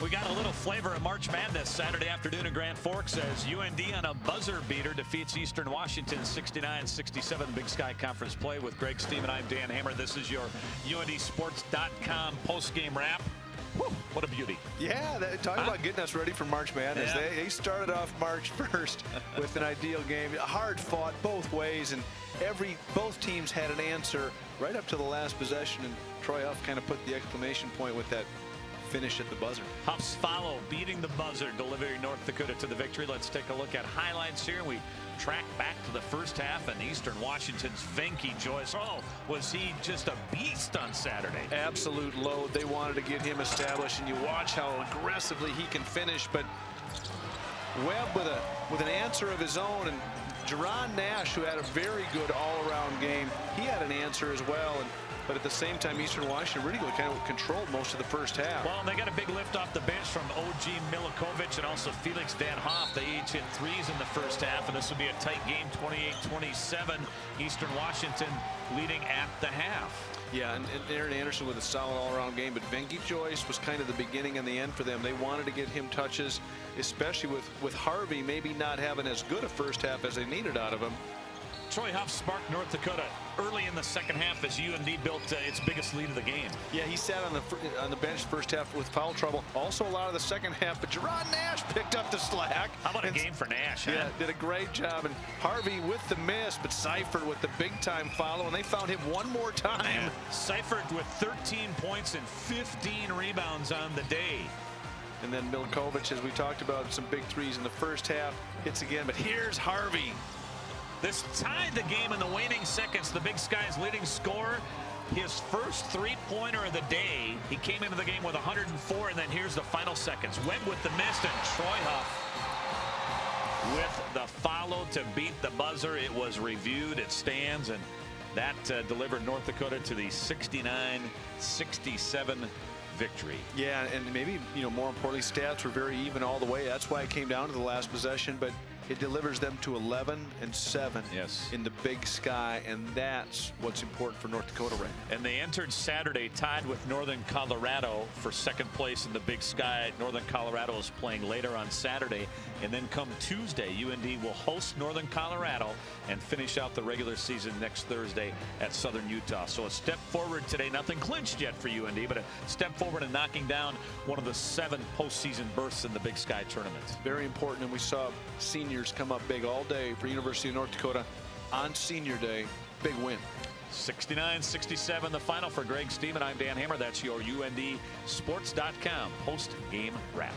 We got a little flavor of March Madness Saturday afternoon in Grand Forks as UND on a buzzer beater defeats Eastern Washington 69-67. Big Sky Conference play with Greg Stemen. I'm Dan Hammer. This is your UNDsports.com postgame wrap. Whew, what a beauty. Yeah, talking about getting us ready for March Madness. Yeah. They started off March 1st with an ideal game. Hard fought both ways, and both teams had an answer right up to the last possession, and Troy Huff kind of put the exclamation point with that finish at the buzzer. Huff's follow, beating the buzzer, delivering North Dakota to the victory. Let's take a look at highlights here. We track back to the first half and Eastern Washington's Venky Joyce. Oh, was he just a beast on Saturday? Absolute load. They wanted to get him established, and you watch how aggressively he can finish. But Webb with an answer of his own, and Jerron Nash, who had a very good all-around game, he had an answer as well. But at the same time, Eastern Washington really kind of controlled most of the first half. Well, they got a big lift off the bench from OG Milikovic and also Felix Van Hoff. They each hit threes in the first half, and this will be a tight game, 28-27. Eastern Washington leading at the half. Yeah, and Aaron Anderson with a solid all-around game, but Venky Joyce was kind of the beginning and the end for them. They wanted to get him touches, especially with Harvey maybe not having as good a first half as they needed out of him. Troy Huff sparked North Dakota early in the second half as UND built its biggest lead of the game. Yeah, he sat on the bench first half with foul trouble. Also a lot of the second half, but Jerron Nash picked up the slack. How about a game for Nash? Huh? Yeah, did a great job. And Harvey with the miss, but Seifert with the big-time follow, and they found him one more time. Yeah. Seifert with 13 points and 15 rebounds on the day. And then Milikovic, as we talked about, some big threes in the first half, hits again. But here's Harvey. This tied the game in the waning seconds. The Big Sky's leading scorer, his first three-pointer of the day. He came into the game with 104, and then here's the final seconds. Webb with the miss, and Troy Huff with the follow to beat the buzzer. It was reviewed. It stands, and that delivered North Dakota to the 69-67 victory. Yeah, and maybe, more importantly, stats were very even all the way. That's why it came down to the last possession, but it delivers them to 11-7 in the Big Sky, and that's what's important for North Dakota right now. And they entered Saturday tied with Northern Colorado for second place in the Big Sky. Northern Colorado is playing later on Saturday, and then come Tuesday, UND will host Northern Colorado and finish out the regular season next Thursday at Southern Utah. So a step forward today. Nothing clinched yet for UND, but a step forward in knocking down one of the 7 postseason berths in the Big Sky tournament. Very important, and we saw seniors come up big all day for University of North Dakota on senior day. Big win. 69-67 the final for Greg Stemen. I'm Dan Hammer. That's your UNDsports.com post-game wrap.